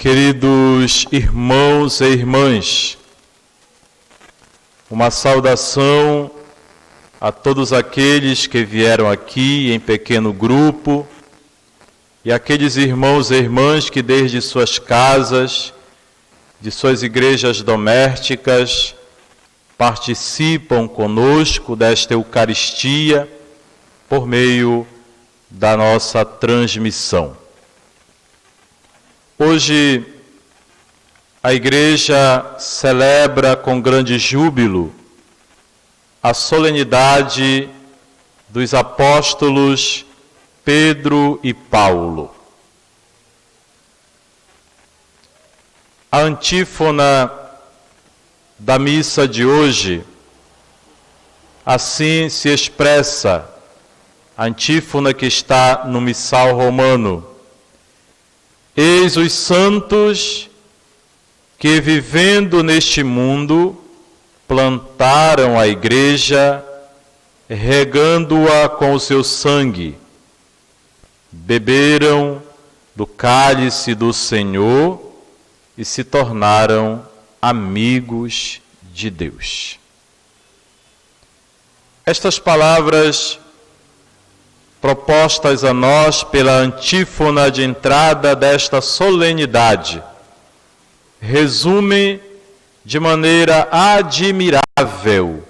Queridos irmãos e irmãs, uma saudação a todos aqueles que vieram aqui em pequeno grupo e aqueles irmãos e irmãs que desde suas casas, de suas igrejas domésticas, participam conosco desta Eucaristia por meio da nossa transmissão. Hoje, a Igreja celebra com grande júbilo a solenidade dos apóstolos Pedro e Paulo. A antífona da missa de hoje assim se expressa, a antífona que está no Missal Romano. Eis os santos que, vivendo neste mundo, plantaram a igreja, regando-a com o seu sangue, beberam do cálice do Senhor e se tornaram amigos de Deus. Estas palavras propostas a nós pela antífona de entrada desta solenidade, resume de maneira admirável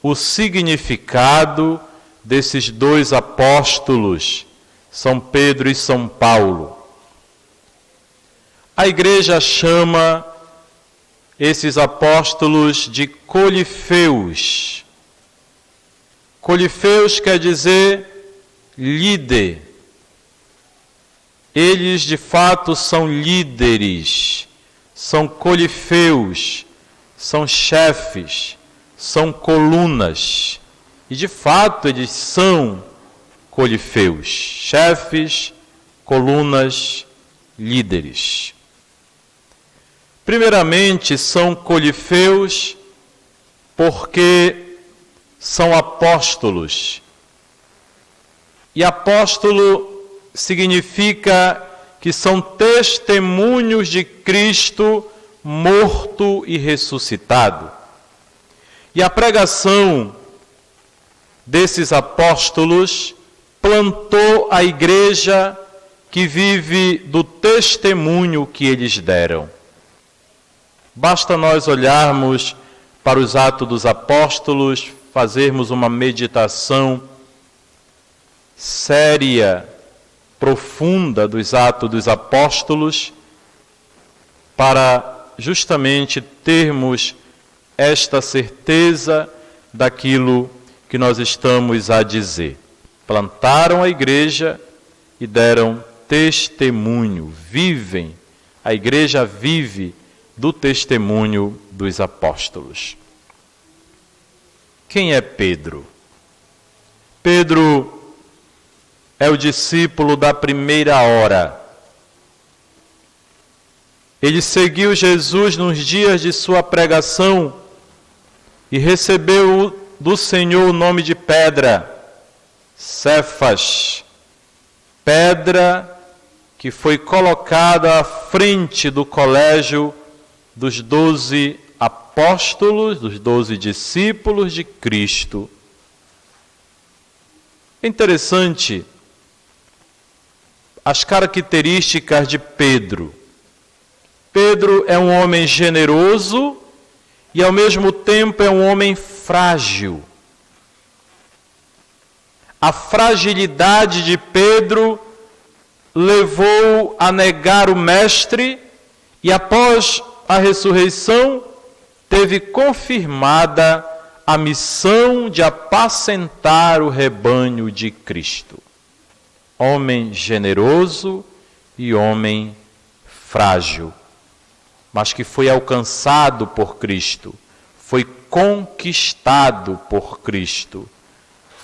o significado desses dois apóstolos, São Pedro e São Paulo. A Igreja chama esses apóstolos de colifeus. Colifeus quer dizer líder. Eles de fato são líderes, são colifeus, são chefes, são colunas. E de fato eles são colifeus, chefes, colunas, líderes. Primeiramente, são colifeus porque são apóstolos. E apóstolo significa que são testemunhos de Cristo morto e ressuscitado. E a pregação desses apóstolos plantou a igreja que vive do testemunho que eles deram. Basta nós olharmos para os Atos dos Apóstolos, fazermos uma meditação séria, profunda dos Atos dos Apóstolos, para justamente termos esta certeza daquilo que nós estamos a dizer. Plantaram a igreja e deram testemunho, vivem, a igreja vive do testemunho dos apóstolos. Quem é Pedro? Pedro é o discípulo da primeira hora. Ele seguiu Jesus nos dias de sua pregação e recebeu do Senhor o nome de pedra, Cefas, pedra que foi colocada à frente do colégio dos 12 apóstolos, dos 12 discípulos de Cristo. É interessante as características de Pedro. Pedro é um homem generoso e, ao mesmo tempo, é um homem frágil. A fragilidade de Pedro levou a negar o Mestre e, após a ressurreição, teve confirmada a missão de apacentar o rebanho de Cristo. Homem generoso e homem frágil, mas que foi alcançado por Cristo, foi conquistado por Cristo,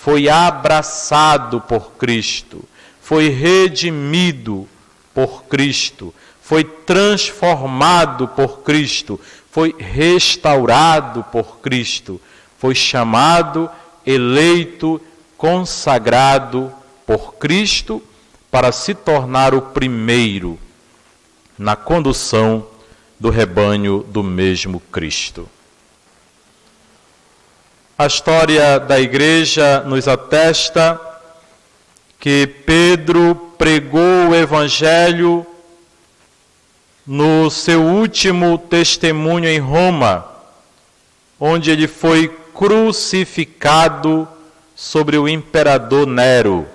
foi abraçado por Cristo, foi redimido por Cristo, foi transformado por Cristo, foi restaurado por Cristo, foi chamado, eleito, consagrado por Cristo para se tornar o primeiro na condução do rebanho do mesmo Cristo. A história da igreja nos atesta que Pedro pregou o Evangelho no seu último testemunho em Roma, onde ele foi crucificado sobre o imperador Nero.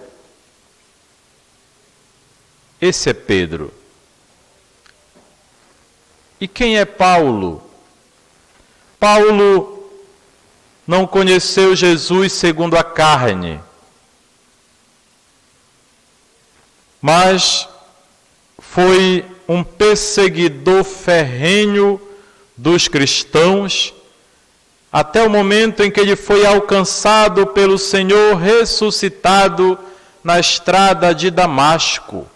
Esse é Pedro. E quem é Paulo? Paulo não conheceu Jesus segundo a carne, mas foi um perseguidor ferrenho dos cristãos, até o momento em que ele foi alcançado pelo Senhor ressuscitado na estrada de Damasco.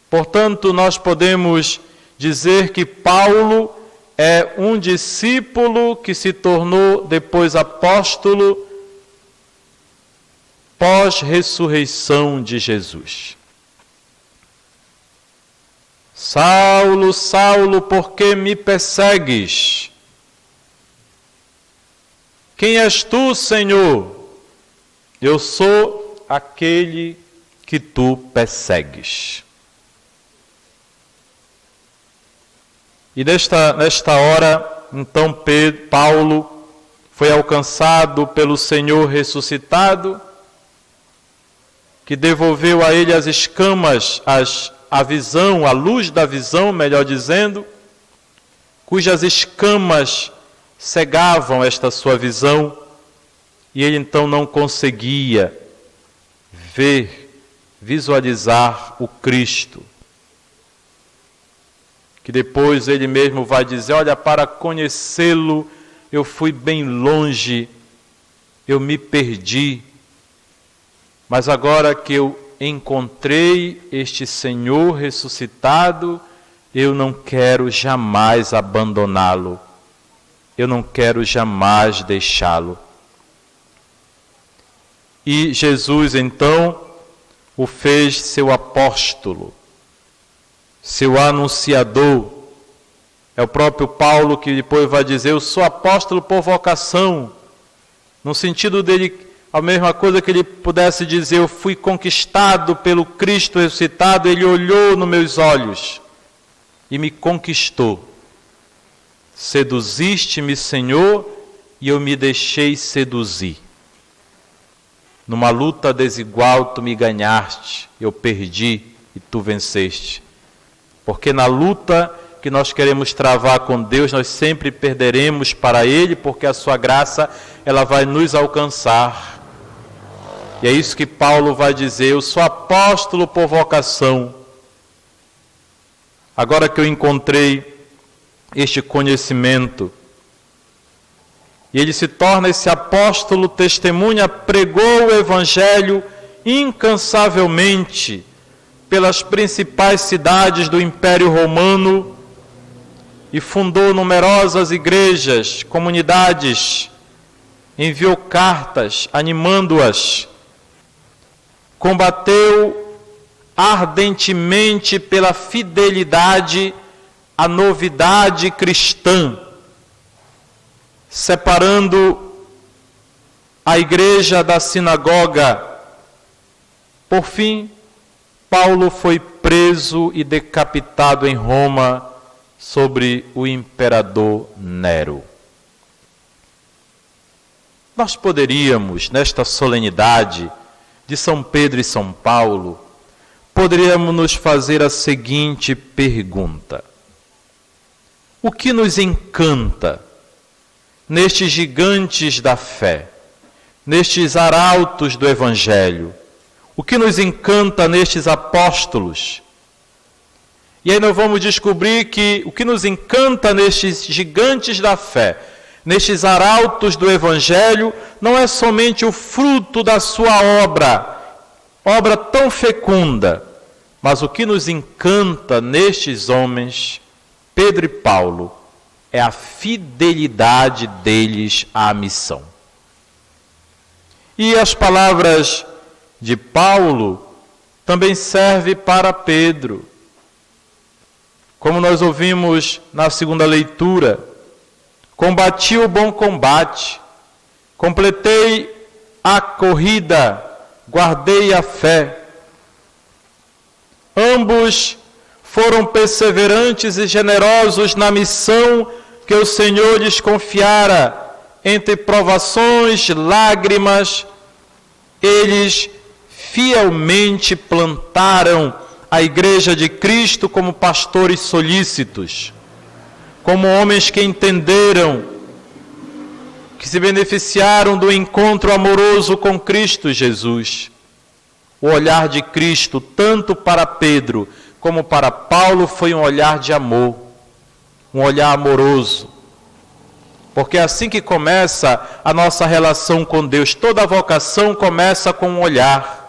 Portanto, nós podemos dizer que Paulo é um discípulo que se tornou depois apóstolo pós-ressurreição de Jesus. Saulo, Saulo, por que me persegues? Quem és tu, Senhor? Eu sou aquele que tu persegues. E nesta hora, então, Paulo foi alcançado pelo Senhor ressuscitado, que devolveu a ele as escamas, a visão, a luz da visão, melhor dizendo, cujas escamas cegavam esta sua visão, e ele então não conseguia visualizar o Cristo. Que depois ele mesmo vai dizer, olha, para conhecê-lo eu fui bem longe, eu me perdi, mas agora que eu encontrei este Senhor ressuscitado, eu não quero jamais abandoná-lo, eu não quero jamais deixá-lo. E Jesus então o fez seu apóstolo, seu anunciador. É o próprio Paulo que depois vai dizer, eu sou apóstolo por vocação, no sentido dele, a mesma coisa que ele pudesse dizer, eu fui conquistado pelo Cristo ressuscitado, ele olhou nos meus olhos e me conquistou. Seduziste-me, Senhor, e eu me deixei seduzir. Numa luta desigual tu me ganhaste, eu perdi e tu venceste. Porque na luta que nós queremos travar com Deus, nós sempre perderemos para Ele, porque a sua graça, ela vai nos alcançar. E é isso que Paulo vai dizer, eu sou apóstolo por vocação. Agora que eu encontrei este conhecimento, e ele se torna esse apóstolo, testemunha, pregou o Evangelho incansavelmente pelas principais cidades do Império Romano e fundou numerosas igrejas, comunidades, enviou cartas animando-as, combateu ardentemente pela fidelidade à novidade cristã, separando a igreja da sinagoga. Por fim, Paulo foi preso e decapitado em Roma sobre o imperador Nero. Nós poderíamos, nesta solenidade de São Pedro e São Paulo, poderíamos nos fazer a seguinte pergunta: o que nos encanta nestes gigantes da fé, nestes arautos do Evangelho? O que nos encanta nestes apóstolos? E aí nós vamos descobrir que o que nos encanta nestes gigantes da fé, nestes arautos do Evangelho, não é somente o fruto da sua obra tão fecunda, mas o que nos encanta nestes homens, Pedro e Paulo, é a fidelidade deles à missão. E as palavras de Paulo também serve para Pedro. Como nós ouvimos na segunda leitura, combati o bom combate, completei a corrida, guardei a fé. Ambos foram perseverantes e generosos na missão que o Senhor lhes confiara. Entre provações, lágrimas, eles fielmente plantaram a Igreja de Cristo como pastores solícitos, como homens que entenderam, que se beneficiaram do encontro amoroso com Cristo Jesus. O olhar de Cristo, tanto para Pedro como para Paulo, foi um olhar de amor, um olhar amoroso. Porque é assim que começa a nossa relação com Deus. Toda vocação começa com um olhar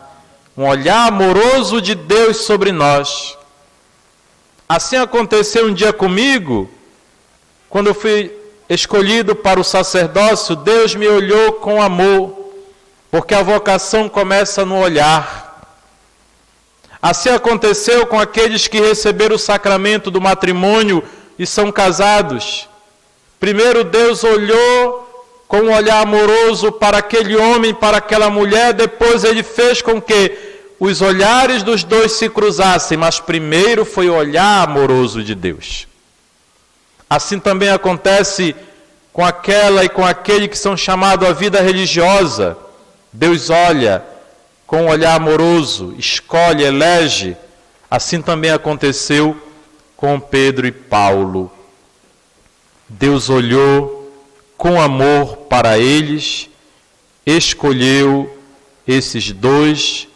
amoroso de Deus sobre nós. Assim aconteceu um dia comigo, quando eu fui escolhido para o sacerdócio. Deus me olhou com amor, porque a vocação começa no olhar. Assim aconteceu com aqueles que receberam o sacramento do matrimônio e são casados. Primeiro Deus olhou com um olhar amoroso para aquele homem, para aquela mulher, depois Ele fez com que os olhares dos dois se cruzassem, mas primeiro foi o olhar amoroso de Deus. Assim também acontece com aquela e com aquele que são chamados à vida religiosa. Deus olha com um olhar amoroso, escolhe, elege. Assim também aconteceu com Pedro e Paulo. Deus olhou com amor para eles, escolheu esses dois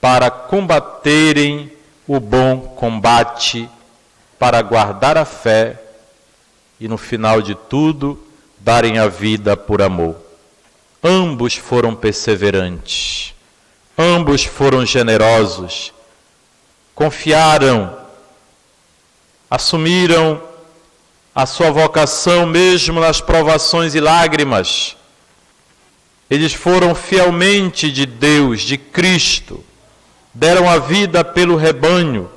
para combaterem o bom combate, para guardar a fé e, no final de tudo, darem a vida por amor. Ambos foram perseverantes, ambos foram generosos, confiaram, assumiram a sua vocação mesmo nas provações e lágrimas. Eles foram fielmente de Deus, de Cristo, deram a vida pelo rebanho,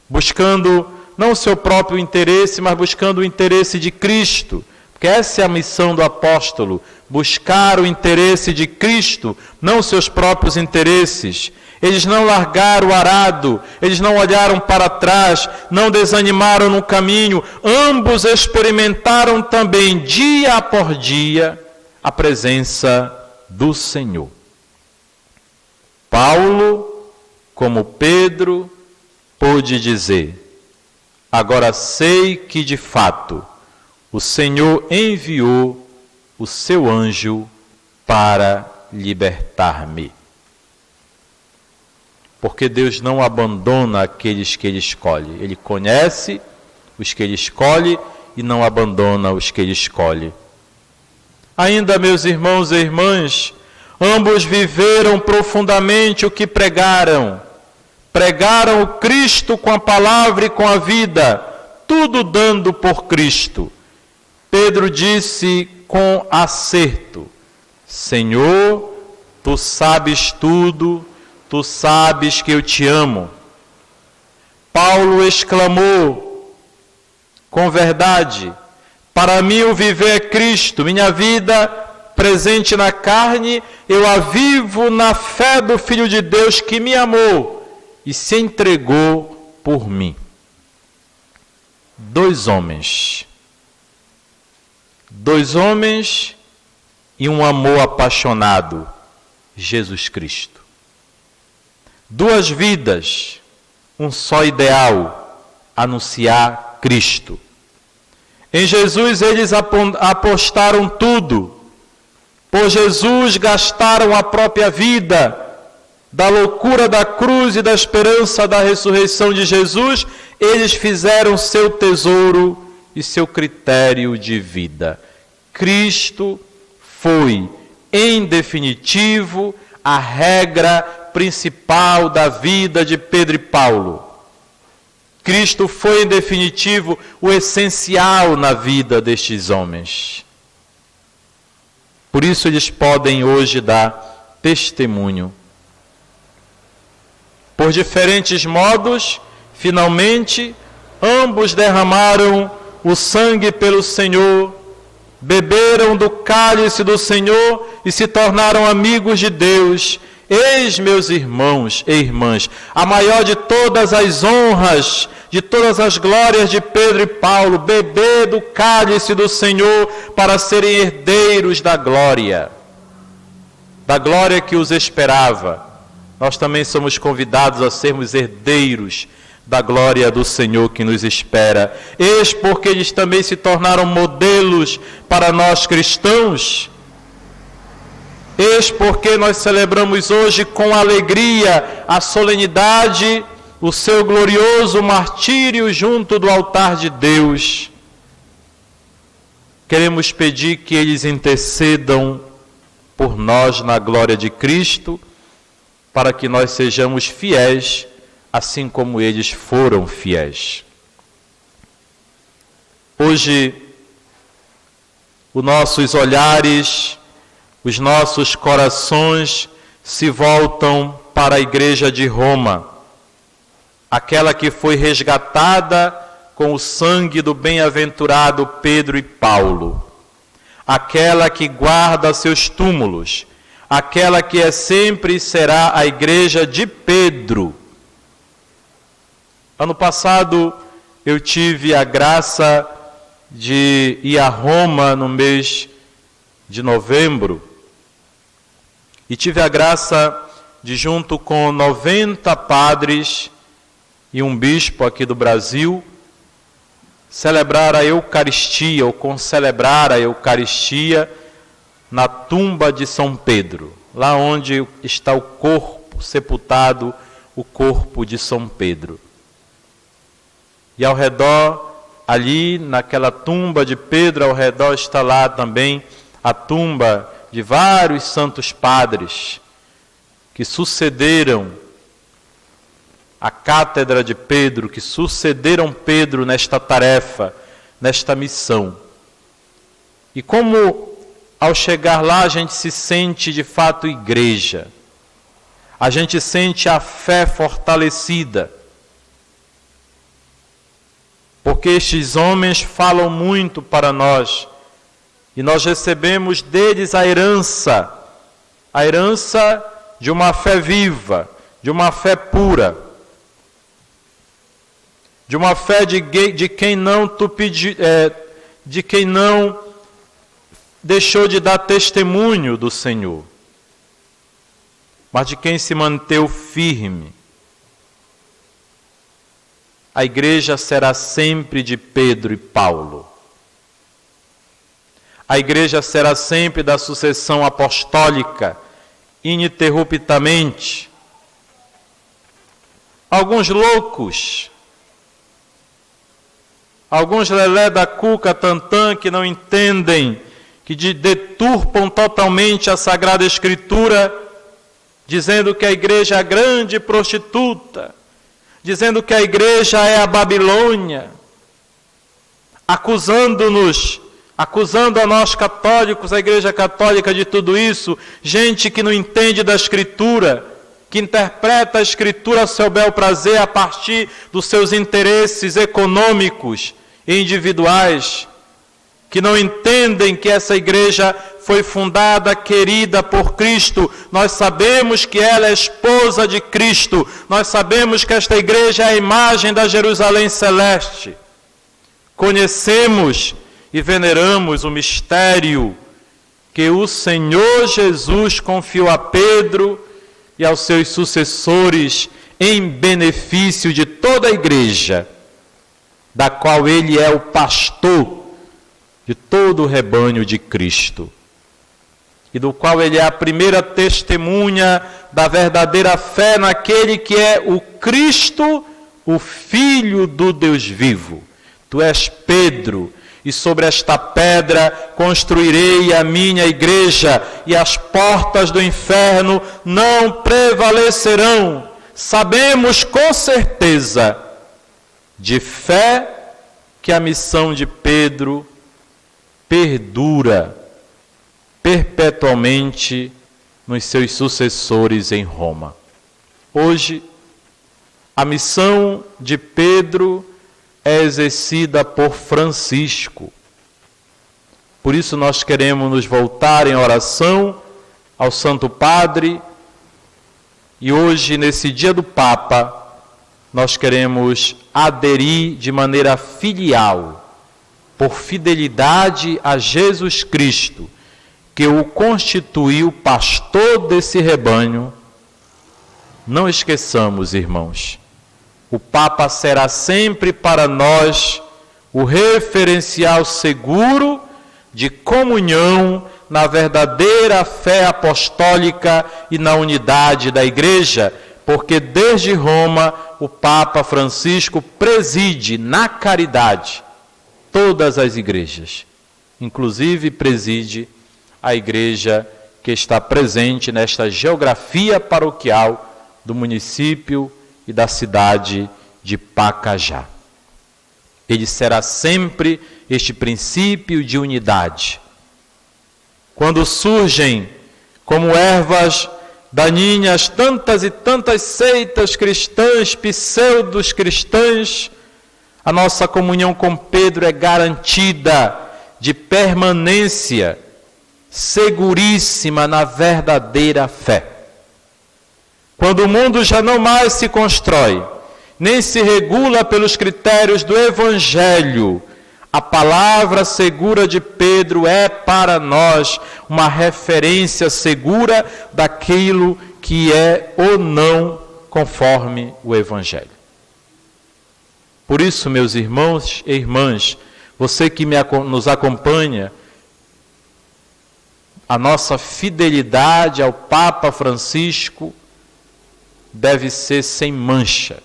buscando não o seu próprio interesse, mas buscando o interesse de Cristo, porque essa é a missão do apóstolo, buscar o interesse de Cristo, não os seus próprios interesses. Eles não largaram o arado, eles não olharam para trás, não desanimaram no caminho. Ambos experimentaram também, dia após dia, a presença do Senhor. Paulo, como Pedro, pôde dizer: agora sei que de fato o Senhor enviou o seu anjo para libertar-me. Porque Deus não abandona aqueles que Ele escolhe. Ele conhece os que Ele escolhe e não abandona os que Ele escolhe. Ainda, meus irmãos e irmãs, ambos viveram profundamente o que pregaram. Pregaram o Cristo com a palavra e com a vida, tudo dando por Cristo. Pedro disse com acerto: Senhor, Tu sabes tudo, Tu sabes que eu te amo. Paulo exclamou com verdade: para mim o viver é Cristo, minha vida presente na carne, eu a vivo na fé do Filho de Deus que me amou e se entregou por mim. Dois homens e um amor apaixonado, Jesus Cristo. Duas vidas, um só ideal, anunciar Cristo. Em Jesus eles apostaram tudo. Por Jesus gastaram a própria vida. Da loucura da cruz e da esperança da ressurreição de Jesus, eles fizeram seu tesouro e seu critério de vida. Cristo foi, em definitivo, a regra principal da vida de Pedro e Paulo. Cristo foi, em definitivo, o essencial na vida destes homens. Por isso eles podem hoje dar testemunho. Por diferentes modos, finalmente, ambos derramaram o sangue pelo Senhor, beberam do cálice do Senhor e se tornaram amigos de Deus. Eis, meus irmãos e irmãs, a maior de todas as honras, de todas as glórias de Pedro e Paulo, beber do cálice do Senhor para serem herdeiros da glória que os esperava. Nós também somos convidados a sermos herdeiros da glória do Senhor que nos espera. Eis porque eles também se tornaram modelos para nós cristãos. Eis porque nós celebramos hoje com alegria a solenidade, o seu glorioso martírio junto do altar de Deus. Queremos pedir que eles intercedam por nós na glória de Cristo, para que nós sejamos fiéis, assim como eles foram fiéis. Hoje, os nossos olhares, os nossos corações se voltam para a Igreja de Roma, aquela que foi resgatada com o sangue do bem-aventurado Pedro e Paulo, aquela que guarda seus túmulos, aquela que é sempre e será a Igreja de Pedro. Ano passado eu tive a graça de ir a Roma no mês de novembro e tive a graça de, junto com 90 padres e um bispo aqui do Brasil, celebrar a Eucaristia, ou concelebrar a Eucaristia na tumba de São Pedro, lá onde está o corpo sepultado, o corpo de São Pedro. E ao redor, ali naquela tumba de Pedro, ao redor está lá também a tumba de vários santos padres que sucederam a cátedra de Pedro, que sucederam Pedro nesta tarefa, nesta missão. E como ao chegar lá a gente se sente de fato igreja, a gente sente a fé fortalecida, porque estes homens falam muito para nós, e nós recebemos deles a herança de uma fé viva, de uma fé pura, de uma fé de quem não deixou de dar testemunho do Senhor, mas de quem se manteve firme. A igreja será sempre de Pedro e Paulo. A igreja será sempre da sucessão apostólica, ininterruptamente. Alguns loucos, alguns lelé da cuca tantã que não entendem, que deturpam totalmente a Sagrada Escritura, dizendo que a igreja é a grande prostituta, dizendo que a igreja é a Babilônia, acusando a nós católicos, a Igreja Católica, de tudo isso, gente que não entende da Escritura, que interpreta a Escritura a seu bel prazer a partir dos seus interesses econômicos e individuais, que não entendem que essa igreja foi fundada, querida por Cristo. Nós sabemos que ela é esposa de Cristo, nós sabemos que esta igreja é a imagem da Jerusalém celeste. Conhecemos e veneramos o mistério que o Senhor Jesus confiou a Pedro e aos seus sucessores em benefício de toda a igreja, da qual ele é o pastor de todo o rebanho de Cristo, e do qual ele é a primeira testemunha da verdadeira fé naquele que é o Cristo, o Filho do Deus vivo. Tu és Pedro, e sobre esta pedra construirei a minha igreja, e as portas do inferno não prevalecerão. Sabemos com certeza, de fé, que a missão de Pedro perdura perpetuamente nos seus sucessores em Roma. Hoje, A missão de Pedro é exercida por Francisco. Por isso nós queremos nos voltar em oração ao Santo Padre, e hoje, nesse dia do Papa, nós queremos aderir de maneira filial, por fidelidade a Jesus Cristo, que o constituiu pastor desse rebanho. Não esqueçamos, irmãos, o Papa será sempre para nós o referencial seguro de comunhão na verdadeira fé apostólica e na unidade da Igreja, porque desde Roma o Papa Francisco preside na caridade todas as igrejas, inclusive preside a igreja que está presente nesta geografia paroquial do município e da cidade de Pacajá. Ele será sempre este princípio de unidade. Quando surgem como ervas daninhas tantas e tantas seitas cristãs, pseudos cristãs, a nossa comunhão com Pedro é garantida de permanência seguríssima na verdadeira fé. Quando o mundo já não mais se constrói, nem se regula pelos critérios do Evangelho, a palavra segura de Pedro é para nós uma referência segura daquilo que é ou não conforme o Evangelho. Por isso, meus irmãos e irmãs, você que nos acompanha, a nossa fidelidade ao Papa Francisco deve ser sem mancha,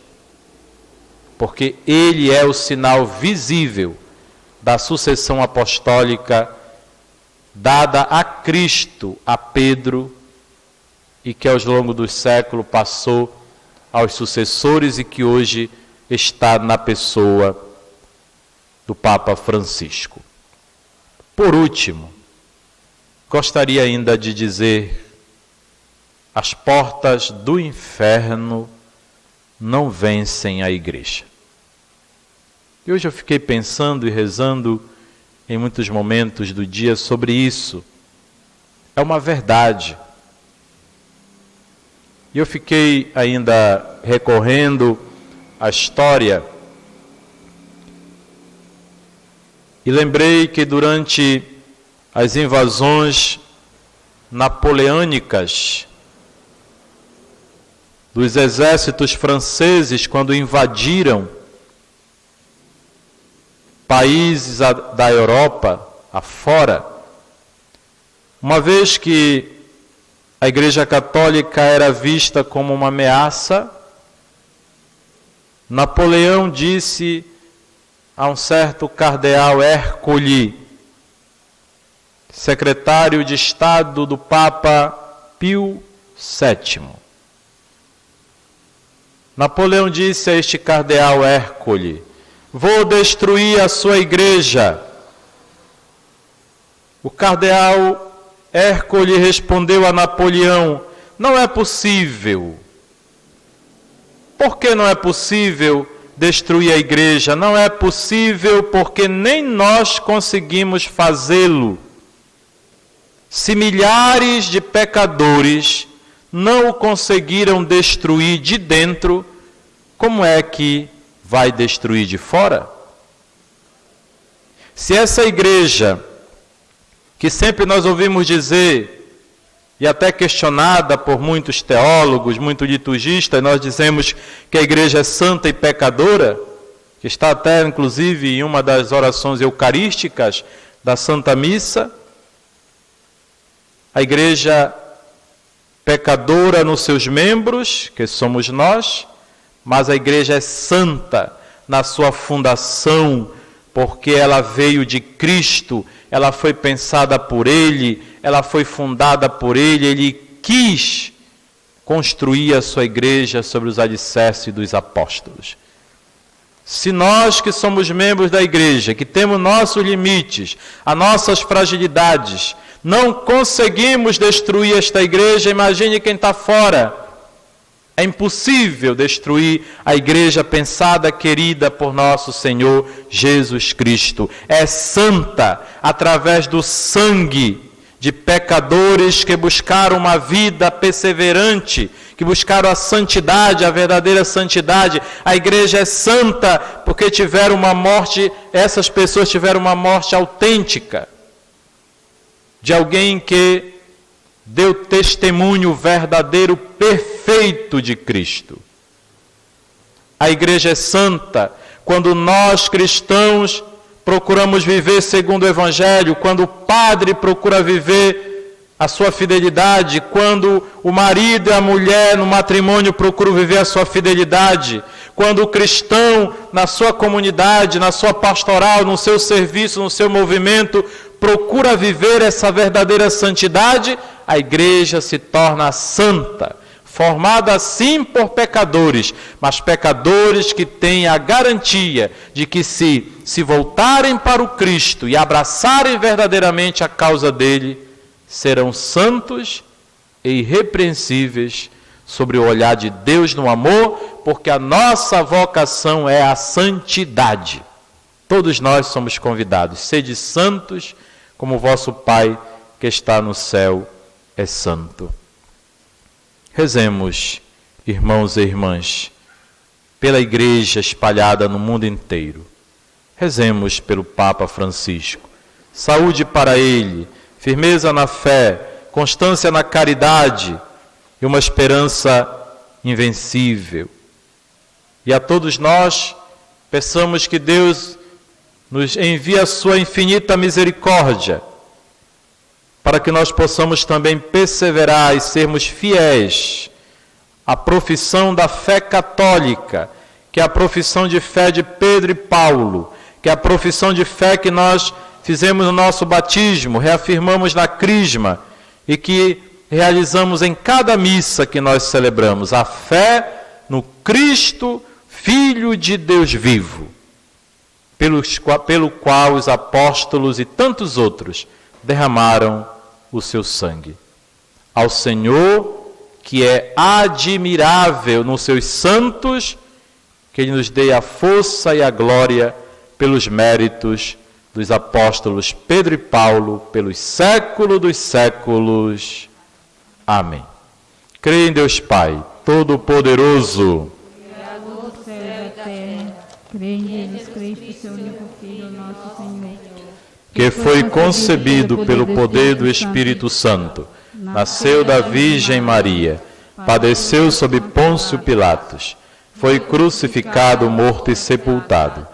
porque ele é o sinal visível da sucessão apostólica dada a Cristo, a Pedro, e que ao longo do século passou aos sucessores e que hoje está na pessoa do Papa Francisco. Por último, gostaria ainda de dizer: as portas do inferno não vencem a Igreja. E hoje eu fiquei pensando e rezando em muitos momentos do dia sobre isso. É uma verdade. E eu fiquei ainda recorrendo à história e lembrei que durante as invasões napoleônicas dos exércitos franceses, quando invadiram países da Europa afora, uma vez que a Igreja Católica era vista como uma ameaça, Napoleão disse a um certo cardeal Ercole, secretário de Estado do Papa Pio VII. Napoleão disse a este cardeal Ercole: vou destruir a sua igreja. O cardeal Ercole respondeu a Napoleão: não é possível. Por que não é possível destruir a igreja? Não é possível porque nem nós conseguimos fazê-lo. Se milhares de pecadores não o conseguiram destruir de dentro, como é que vai destruir de fora? Se essa igreja, que sempre nós ouvimos dizer, e até questionada por muitos teólogos, muitos liturgistas, nós dizemos que a igreja é santa e pecadora, que está até inclusive em uma das orações eucarísticas da Santa Missa, a igreja pecadora nos seus membros, que somos nós, mas a igreja é santa na sua fundação, porque ela veio de Cristo, ela foi pensada por Ele, ela foi fundada por Ele, Ele quis construir a sua igreja sobre os alicerces dos apóstolos. Se nós que somos membros da igreja, que temos nossos limites, as nossas fragilidades, não conseguimos destruir esta igreja, imagine quem está fora. É impossível destruir a igreja pensada, querida por nosso Senhor Jesus Cristo. É santa através do sangue de pecadores que buscaram uma vida perseverante, que buscaram a santidade, a verdadeira santidade. A igreja é santa porque tiveram uma morte, essas pessoas tiveram uma morte autêntica, de alguém que deu testemunho verdadeiro, perfeito de Cristo. A igreja é santa quando nós cristãos procuramos viver segundo o Evangelho, quando o padre procura viver a sua fidelidade, quando o marido e a mulher no matrimônio procuram viver a sua fidelidade, quando o cristão na sua comunidade, na sua pastoral, no seu serviço, no seu movimento, procura viver essa verdadeira santidade, a igreja se torna santa, formada sim por pecadores, mas pecadores que têm a garantia de que se voltarem para o Cristo e abraçarem verdadeiramente a causa dele, serão santos e irrepreensíveis sobre o olhar de Deus no amor, porque a nossa vocação é a santidade. Todos nós somos convidados, sede santos, como o vosso Pai que está no céu é santo. Rezemos, irmãos e irmãs, pela igreja espalhada no mundo inteiro. Rezemos pelo Papa Francisco. Saúde para ele, firmeza na fé, constância na caridade e uma esperança invencível. E a todos nós, peçamos que Deus nos envie a sua infinita misericórdia, para que nós possamos também perseverar e sermos fiéis à profissão da fé católica, que é a profissão de fé de Pedro e Paulo, que é a profissão de fé que nós fizemos no nosso batismo, reafirmamos na crisma e que realizamos em cada missa que nós celebramos, a fé no Cristo, Filho de Deus vivo, pelo qual os apóstolos e tantos outros derramaram o seu sangue. Ao Senhor, que é admirável nos seus santos, que Ele nos dê a força e a glória pelos méritos dos apóstolos Pedro e Paulo, pelos séculos dos séculos. Amém. Creio em Deus Pai, Todo-Poderoso, Criador do céu e da terra, creio em Jesus Cristo, seu único Filho, nosso Senhor, que foi concebido pelo poder do Espírito Santo, nasceu da Virgem Maria, padeceu sob Pôncio Pilatos, foi crucificado, morto e sepultado,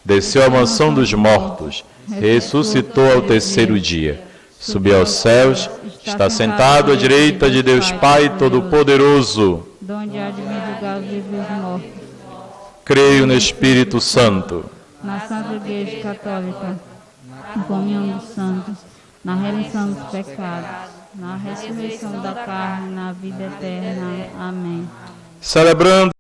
desceu à mansão dos mortos, ressuscitou ao terceiro dia, subiu aos céus, está sentado à direita de Deus Pai Todo-Poderoso. donde há de vir julgar os vivos e os mortos. Creio no Espírito Santo, Na Santa Igreja Católica, na comunhão dos santos, na remissão dos pecados, na ressurreição da carne, na vida eterna. Amém. celebrando